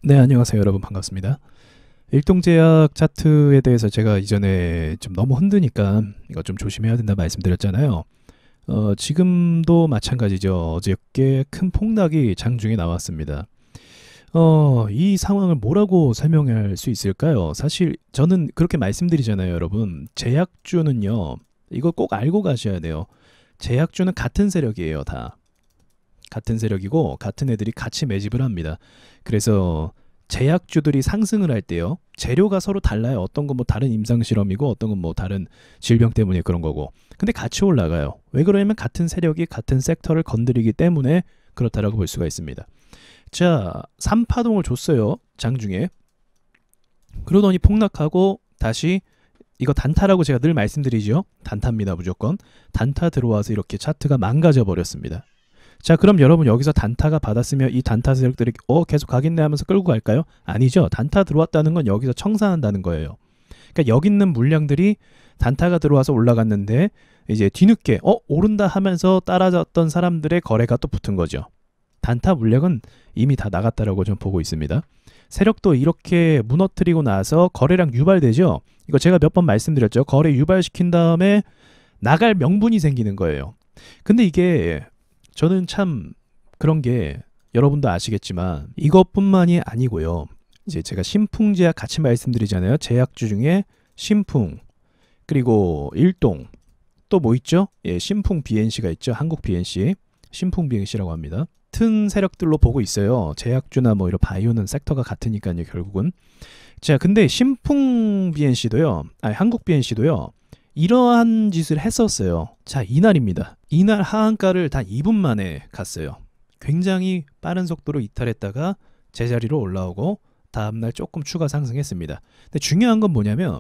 네, 안녕하세요 여러분, 반갑습니다. 일동제약 차트에 대해서 제가 이전에 좀 너무 흔드니까 이거 좀 조심해야 된다 말씀드렸잖아요. 지금도 마찬가지죠. 어저께 큰 폭락이 장중에 나왔습니다. 이 상황을 뭐라고 설명할 수 있을까요? 사실 저는 그렇게 말씀드리잖아요, 여러분. 제약주는요, 이거 꼭 알고 가셔야 돼요. 제약주는 같은 세력이에요, 다. 같은 세력이고 같은 애들이 같이 매집을 합니다. 그래서 제약주들이 상승을 할 때요, 재료가 서로 달라요. 어떤 건 뭐 다른 임상 실험이고 어떤 건 뭐 다른 질병 때문에 그런 거고. 근데 같이 올라가요. 왜 그러냐면 같은 세력이 같은 섹터를 건드리기 때문에 그렇다라고 볼 수가 있습니다. 자, 3파동을 줬어요, 장중에. 그러더니 폭락하고 다시, 이거 단타라고 제가 늘 말씀드리죠. 단타입니다, 무조건. 단타 들어와서 이렇게 차트가 망가져 버렸습니다. 자, 그럼 여러분, 여기서 단타가 받았으면 이 단타 세력들이 계속 가겠네 하면서 끌고 갈까요? 아니죠. 단타 들어왔다는 건 여기서 청산한다는 거예요. 그러니까 여기 있는 물량들이 단타가 들어와서 올라갔는데 이제 뒤늦게 오른다 하면서 따라잡던 사람들의 거래가 또 붙은 거죠. 단타 물량은 이미 다 나갔다라고 좀 보고 있습니다. 세력도 이렇게 무너뜨리고 나서 거래량 유발되죠. 이거 제가 몇 번 말씀드렸죠. 거래 유발시킨 다음에 나갈 명분이 생기는 거예요. 근데 이게 저는 참 그런 게, 여러분도 아시겠지만 이것뿐만이 아니고요. 이제 제가 신풍제약 같이 말씀드리잖아요. 제약주 중에 신풍, 그리고 일동, 또 뭐 있죠? 예, 신풍 BNC가 있죠. 한국 BNC, 신풍 BNC라고 합니다. 같은 세력들로 보고 있어요. 제약주나 뭐 이런 바이오는 섹터가 같으니까요, 결국은. 자, 근데 신풍 BNC도요, 아니 한국 BNC도요, 이러한 짓을 했었어요. 자, 이날입니다. 이날 하한가를 단 2분 만에 갔어요. 굉장히 빠른 속도로 이탈했다가 제자리로 올라오고 다음날 조금 추가 상승했습니다. 근데 중요한 건 뭐냐면,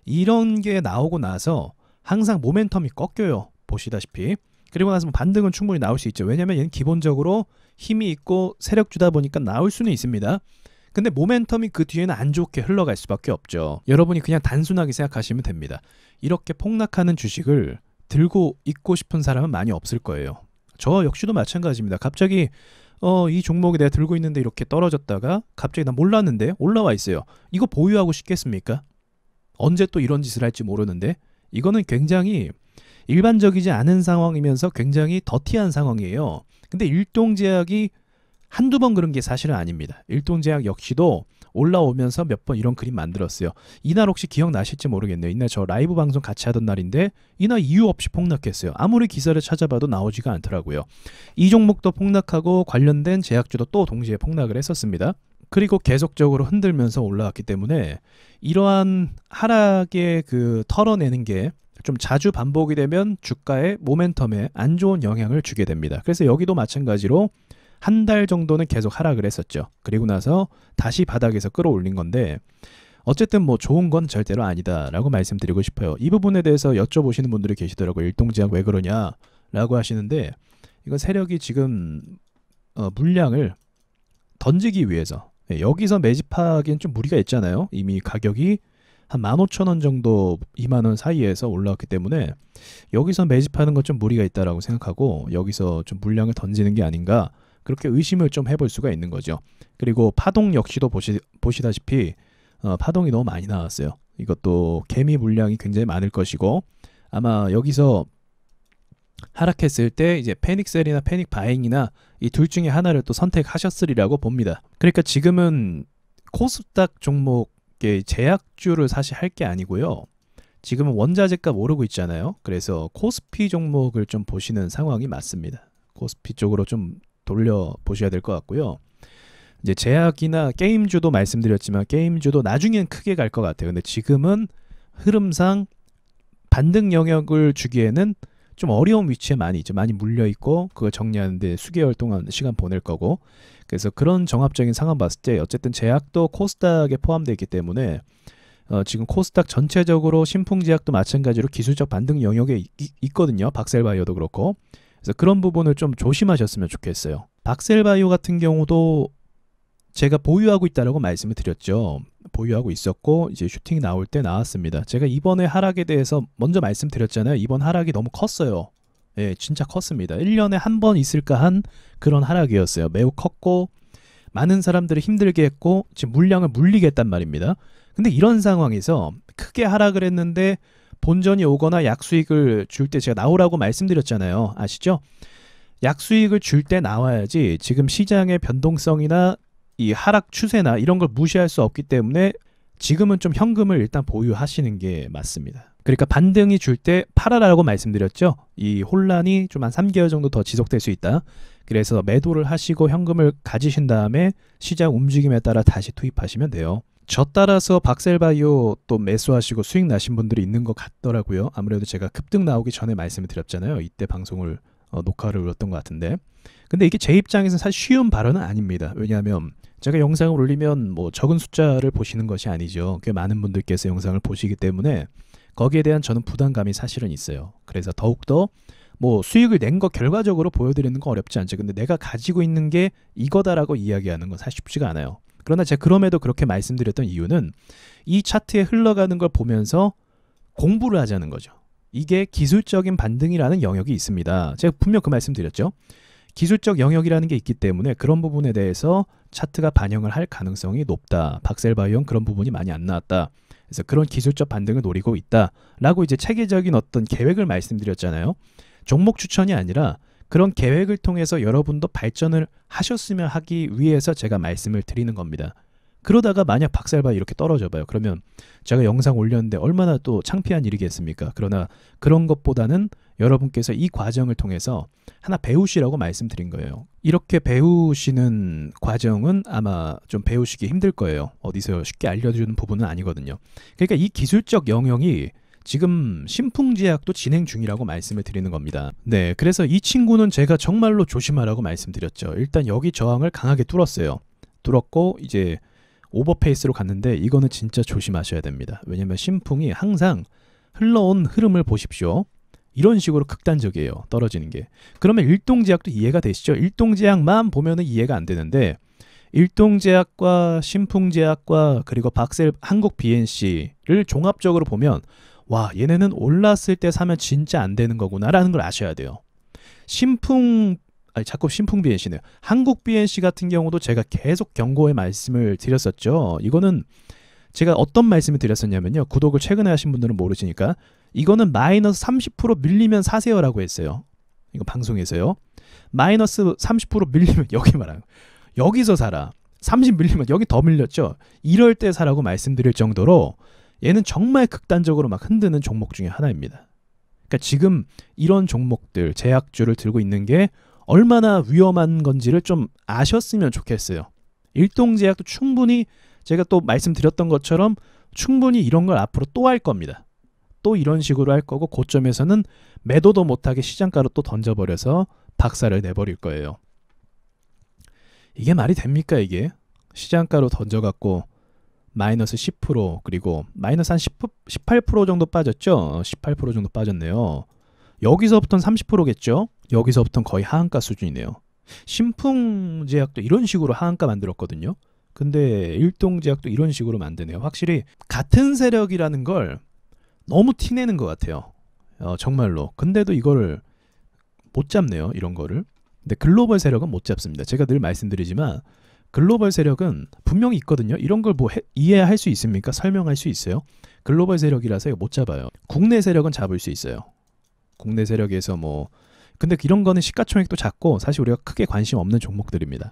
이런 게 나오고 나서 항상 모멘텀이 꺾여요, 보시다시피. 그리고 나서 반등은 충분히 나올 수 있죠. 왜냐면 얘는 기본적으로 힘이 있고 세력주다 보니까 나올 수는 있습니다. 근데 모멘텀이 그 뒤에는 안 좋게 흘러갈 수밖에 없죠. 여러분이 그냥 단순하게 생각하시면 됩니다. 이렇게 폭락하는 주식을 들고 있고 싶은 사람은 많이 없을 거예요. 저 역시도 마찬가지입니다. 갑자기 이 종목이 내가 들고 있는데 이렇게 떨어졌다가 갑자기 나 몰랐는데 올라와 있어요. 이거 보유하고 싶겠습니까? 언제 또 이런 짓을 할지 모르는데. 이거는 굉장히 일반적이지 않은 상황이면서 굉장히 더티한 상황이에요. 근데 일동제약이 한두 번 그런 게 사실은 아닙니다. 일동제약 역시도 올라오면서 몇 번 이런 그림 만들었어요. 이날 혹시 기억나실지 모르겠네요. 이날 저 라이브 방송 같이 하던 날인데 이날 이유 없이 폭락했어요. 아무리 기사를 찾아봐도 나오지가 않더라고요. 이 종목도 폭락하고 관련된 제약주도 또 동시에 폭락을 했었습니다. 그리고 계속적으로 흔들면서 올라왔기 때문에 이러한 하락의 그 털어내는 게 좀 자주 반복이 되면 주가의 모멘텀에 안 좋은 영향을 주게 됩니다. 그래서 여기도 마찬가지로 한 달 정도는 계속 하락을 했었죠. 그리고 나서 다시 바닥에서 끌어올린 건데, 어쨌든 뭐 좋은 건 절대로 아니다라고 말씀드리고 싶어요. 이 부분에 대해서 여쭤보시는 분들이 계시더라고요. 일동제약 왜 그러냐라고 하시는데, 이건 세력이 지금 물량을 던지기 위해서, 여기서 매집하기엔 좀 무리가 있잖아요. 이미 가격이 한 15,000원 정도, 20,000원 사이에서 올라왔기 때문에 여기서 매집하는 건 좀 무리가 있다라고 생각하고 여기서 좀 물량을 던지는 게 아닌가, 그렇게 의심을 좀 해볼 수가 있는 거죠. 그리고 파동 역시도 보시다시피 파동이 너무 많이 나왔어요. 이것도 개미 물량이 굉장히 많을 것이고, 아마 여기서 하락했을 때 이제 패닉셀이나 패닉 바잉이나 이 둘 중에 하나를 또 선택하셨으리라고 봅니다. 그러니까 지금은 코스닥 종목의 제약주를 사실 할 게 아니고요. 지금은 원자재값 오르고 있잖아요. 그래서 코스피 종목을 좀 보시는 상황이 맞습니다. 코스피 쪽으로 좀 돌려 보셔야 될 것 같고요. 이제 제약이나 게임주도 말씀드렸지만 게임주도 나중엔 크게 갈 것 같아요. 근데 지금은 흐름상 반등 영역을 주기에는 좀 어려운 위치에 많이 있죠. 많이 물려 있고 그걸 정리하는데 수개월 동안 시간 보낼 거고. 그래서 그런 종합적인 상황 봤을 때 어쨌든 제약도 코스닥에 포함되어 있기 때문에 지금 코스닥 전체적으로 신풍제약도 마찬가지로 기술적 반등 영역에 있거든요. 박셀바이오도 그렇고. 그래서 그런 부분을 좀 조심하셨으면 좋겠어요. 박셀바이오 같은 경우도 제가 보유하고 있다라고 말씀을 드렸죠. 보유하고 있었고 이제 슈팅이 나올 때 나왔습니다. 제가 이번에 하락에 대해서 먼저 말씀드렸잖아요. 이번 하락이 너무 컸어요. 예, 진짜 컸습니다. 1년에 한 번 있을까 한 그런 하락이었어요. 매우 컸고 많은 사람들을 힘들게 했고 지금 물량을 물리게 했단 말입니다. 근데 이런 상황에서 크게 하락을 했는데 본전이 오거나 약수익을 줄 때 제가 나오라고 말씀드렸잖아요. 아시죠? 약수익을 줄 때 나와야지 지금 시장의 변동성이나 이 하락 추세나 이런 걸 무시할 수 없기 때문에 지금은 좀 현금을 일단 보유하시는 게 맞습니다. 그러니까 반등이 줄 때 팔아라고 말씀드렸죠. 이 혼란이 좀 한 3개월 정도 더 지속될 수 있다. 그래서 매도를 하시고 현금을 가지신 다음에 시장 움직임에 따라 다시 투입하시면 돼요. 저 따라서 박셀바이오 또 매수하시고 수익 나신 분들이 있는 것 같더라고요. 아무래도 제가 급등 나오기 전에 말씀을 드렸잖아요. 이때 방송을 녹화를 올렸던 것 같은데, 근데 이게 제 입장에서는 사실 쉬운 발언은 아닙니다. 왜냐하면 제가 영상을 올리면 뭐 적은 숫자를 보시는 것이 아니죠. 꽤 많은 분들께서 영상을 보시기 때문에 거기에 대한 저는 부담감이 사실은 있어요. 그래서 더욱더 뭐 수익을 낸 거 결과적으로 보여드리는 건 어렵지 않죠. 근데 내가 가지고 있는 게 이거다라고 이야기하는 건 사실 쉽지가 않아요. 그러나 제가 그럼에도 그렇게 말씀드렸던 이유는 이 차트에 흘러가는 걸 보면서 공부를 하자는 거죠. 이게 기술적인 반등이라는 영역이 있습니다. 제가 분명 그 말씀 드렸죠. 기술적 영역이라는 게 있기 때문에 그런 부분에 대해서 차트가 반영을 할 가능성이 높다. 박셀바이오는 그런 부분이 많이 안 나왔다. 그래서 그런 기술적 반등을 노리고 있다라고 이제 체계적인 어떤 계획을 말씀드렸잖아요. 종목 추천이 아니라 그런 계획을 통해서 여러분도 발전을 하셨으면 하기 위해서 제가 말씀을 드리는 겁니다. 그러다가 만약 박살바 이렇게 떨어져 봐요. 그러면 제가 영상 올렸는데 얼마나 또 창피한 일이겠습니까? 그러나 그런 것보다는 여러분께서 이 과정을 통해서 하나 배우시라고 말씀드린 거예요. 이렇게 배우시는 과정은 아마 좀 배우시기 힘들 거예요. 어디서 쉽게 알려주는 부분은 아니거든요. 그러니까 이 기술적 영역이 지금 신풍제약도 진행 중이라고 말씀을 드리는 겁니다. 네, 그래서 이 친구는 제가 정말로 조심하라고 말씀드렸죠. 일단 여기 저항을 강하게 뚫었어요. 뚫었고 이제 오버페이스로 갔는데 이거는 진짜 조심하셔야 됩니다. 왜냐면 신풍이 항상 흘러온 흐름을 보십시오. 이런 식으로 극단적이에요. 떨어지는 게. 그러면 일동제약도 이해가 되시죠? 일동제약만 보면은 이해가 안 되는데 일동제약과 신풍제약과 그리고 박셀 한국 BNC를 종합적으로 보면 와, 얘네는 올랐을 때 사면 진짜 안 되는 거구나 라는 걸 아셔야 돼요. 자꾸 신풍 BNC네요. 한국 BNC 같은 경우도 제가 계속 경고의 말씀을 드렸었죠. 이거는 제가 어떤 말씀을 드렸었냐면요. 구독을 최근에 하신 분들은 모르시니까 이거는 마이너스 30% 밀리면 사세요라고 했어요. 이거 방송에서요. 마이너스 30% 밀리면 여기 말하는 여기서 사라. 30 밀리면 여기 더 밀렸죠. 이럴 때 사라고 말씀드릴 정도로 얘는 정말 극단적으로 막 흔드는 종목 중에 하나입니다. 그러니까 지금 이런 종목들, 제약주를 들고 있는 게 얼마나 위험한 건지를 좀 아셨으면 좋겠어요. 일동제약도 충분히 제가 또 말씀드렸던 것처럼 충분히 이런 걸 앞으로 또 할 겁니다. 또 이런 식으로 할 거고 고점에서는 매도도 못하게 시장가로 또 던져버려서 박살을 내버릴 거예요. 이게 말이 됩니까 이게? 시장가로 던져갖고 마이너스 10% 그리고 마이너스 한 18% 정도 빠졌죠. 18% 정도 빠졌네요. 여기서부터는 30%겠죠. 여기서부터는 거의 하한가 수준이네요. 신풍제약도 이런 식으로 하한가 만들었거든요. 근데 일동제약도 이런 식으로 만드네요. 확실히 같은 세력이라는 걸 너무 티내는 것 같아요. 정말로. 근데도 이걸 못 잡네요. 이런 거를. 근데 글로벌 세력은 못 잡습니다. 제가 늘 말씀드리지만 글로벌 세력은 분명히 있거든요. 이런 걸 뭐 이해할 수 있습니까? 설명할 수 있어요? 글로벌 세력이라서 이거 못 잡아요. 국내 세력은 잡을 수 있어요. 국내 세력에서 뭐 근데 이런 거는 시가총액도 작고 사실 우리가 크게 관심 없는 종목들입니다.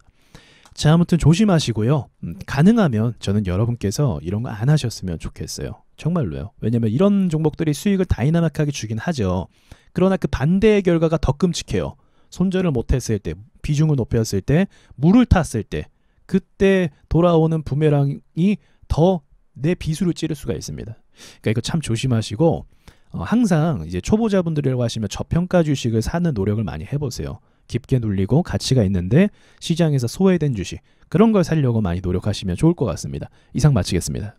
자, 아무튼 조심하시고요. 가능하면 저는 여러분께서 이런 거 안 하셨으면 좋겠어요. 정말로요. 왜냐면 이런 종목들이 수익을 다이나믹하게 주긴 하죠. 그러나 그 반대의 결과가 더 끔찍해요. 손절을 못했을 때, 비중을 높였을 때, 물을 탔을 때 그때 돌아오는 부메랑이 더 내 비수를 찌를 수가 있습니다. 그러니까 이거 참 조심하시고 항상 이제 초보자분들이라고 하시면 저평가 주식을 사는 노력을 많이 해보세요. 깊게 눌리고 가치가 있는데 시장에서 소외된 주식 그런 걸 사려고 많이 노력하시면 좋을 것 같습니다. 이상 마치겠습니다.